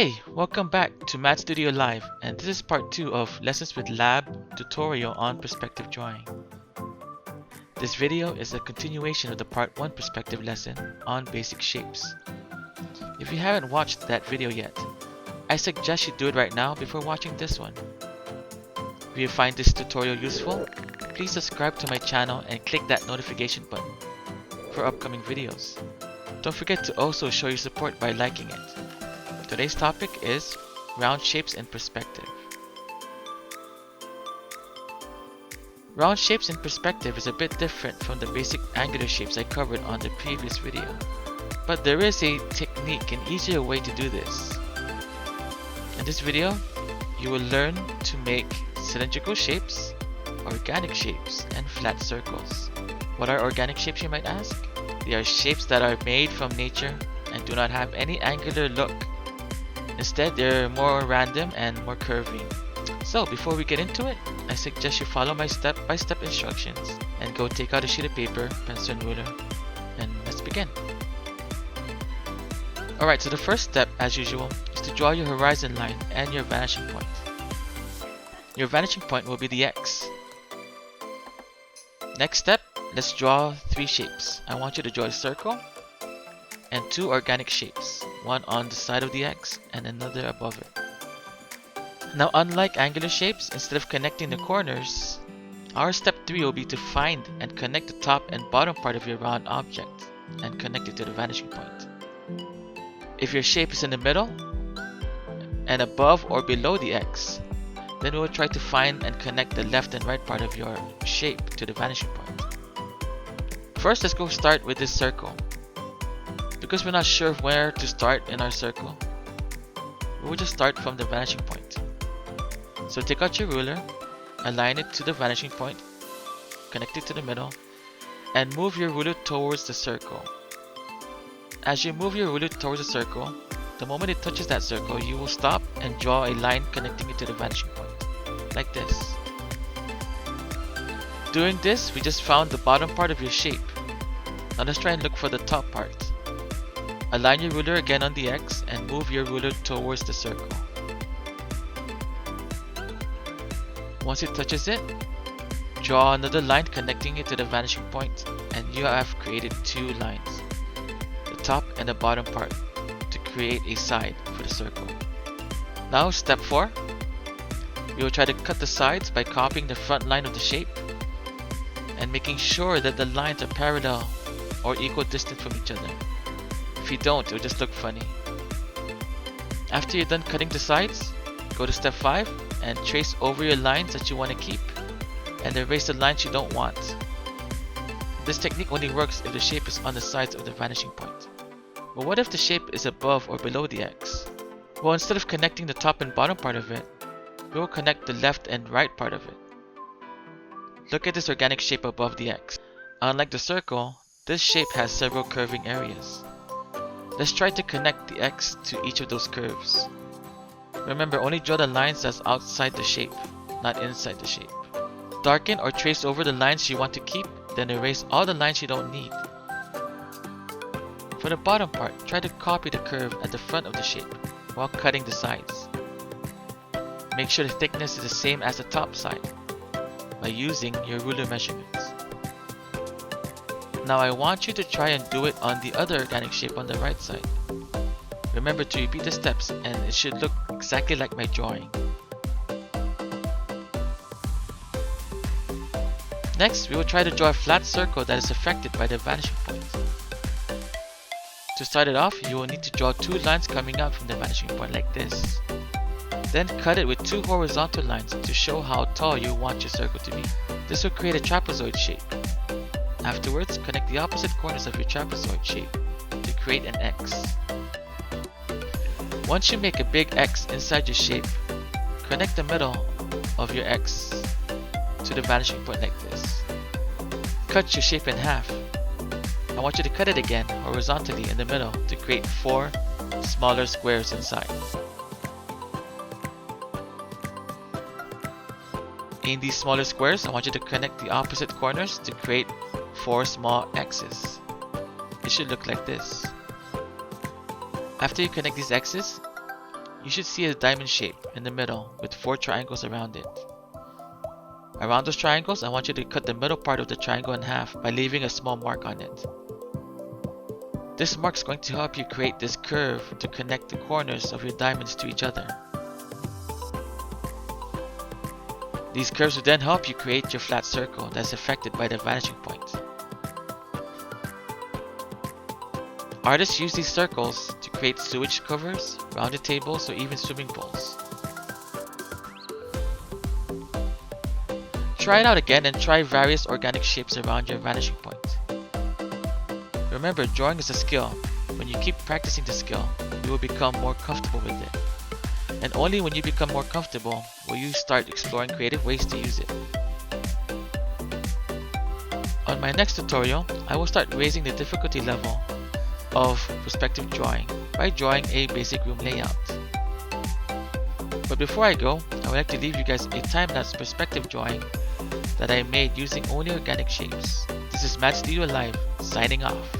Hey, welcome back to Math Studio Live, and this is part 2 of Lessons with Lab tutorial on perspective drawing. This video is a continuation of the part 1 perspective lesson on basic shapes. If you haven't watched that video yet, I suggest you do it right now before watching this one. If you find this tutorial useful, please subscribe to my channel and click that notification button for upcoming videos. Don't forget to also show your support by liking it. Today's topic is round shapes in perspective. Round shapes in perspective is a bit different from the basic angular shapes I covered on the previous video, but there is a technique and easier way to do this. In this video, you will learn to make cylindrical shapes, organic shapes, and flat circles. What are organic shapes, you might ask? They are shapes that are made from nature and do not have any angular look. Instead, they're more random and more curvy. So before we get into it, I suggest you follow my step-by-step instructions and go take out a sheet of paper, pencil, and ruler, and let's begin. Alright, so the first step, as usual, is to draw your horizon line and your vanishing point. Your vanishing point will be the X. Next step, let's draw 3 shapes. I want you to draw a circle and 2 organic shapes, one on the side of the X and another above it. Now, unlike angular shapes, instead of connecting the corners, our step 3 will be to find and connect the top and bottom part of your round object and connect it to the vanishing point. If your shape is in the middle and above or below the X, then we will try to find and connect the left and right part of your shape to the vanishing point. First, let's go start with this circle. Because we're not sure where to start in our circle, we will just start from the vanishing point. So take out your ruler, align it to the vanishing point, connect it to the middle, and move your ruler towards the circle. As you move your ruler towards the circle, the moment it touches that circle, you will stop and draw a line connecting it to the vanishing point, like this. Doing this, we just found the bottom part of your shape. Now let's try and look for the top part. Align your ruler again on the X and move your ruler towards the circle. Once it touches it, draw another line connecting it to the vanishing point, and you have created 2 lines, the top and the bottom part, to create a side for the circle. Now step 4, we will try to cut the sides by copying the front line of the shape and making sure that the lines are parallel or equal distance from each other. If you don't, it'll just look funny. After you're done cutting the sides, go to step 5 and trace over your lines that you want to keep and erase the lines you don't want. This technique only works if the shape is on the sides of the vanishing point. But what if the shape is above or below the X? Well, instead of connecting the top and bottom part of it, we will connect the left and right part of it. Look at this organic shape above the X. Unlike the circle, this shape has several curving areas. Let's try to connect the X to each of those curves. Remember, only draw the lines that's outside the shape, not inside the shape. Darken or trace over the lines you want to keep, then erase all the lines you don't need. For the bottom part, try to copy the curve at the front of the shape while cutting the sides. Make sure the thickness is the same as the top side by using your ruler measurements. Now I want you to try and do it on the other organic shape on the right side. Remember to repeat the steps and it should look exactly like my drawing. Next, we will try to draw a flat circle that is affected by the vanishing point. To start it off, you will need to draw 2 lines coming out from the vanishing point like this. Then cut it with 2 horizontal lines to show how tall you want your circle to be. This will create a trapezoid shape. Afterwards, connect the opposite corners of your trapezoid shape to create an X. Once you make a big X inside your shape, connect the middle of your X to the vanishing point like this. Cut your shape in half. I want you to cut it again horizontally in the middle to create 4 smaller squares inside. In these smaller squares, I want you to connect the opposite corners to create 4 small X's. It should look like this. After you connect these X's, you should see a diamond shape in the middle with 4 triangles around it. Around those triangles, I want you to cut the middle part of the triangle in half by leaving a small mark on it. This mark is going to help you create this curve to connect the corners of your diamonds to each other. These curves will then help you create your flat circle that's affected by the vanishing point. Artists use these circles to create sewage covers, rounded tables, or even swimming pools. Try it out again and try various organic shapes around your vanishing point. Remember, drawing is a skill. When you keep practicing the skill, you will become more comfortable with it. And only when you become more comfortable will you start exploring creative ways to use it. On my next tutorial, I will start raising the difficulty level of perspective drawing by drawing a basic room layout. But before I go, I would like to leave you guys a time-lapse perspective drawing that I made using only organic shapes. This is Matt Studio Live, signing off.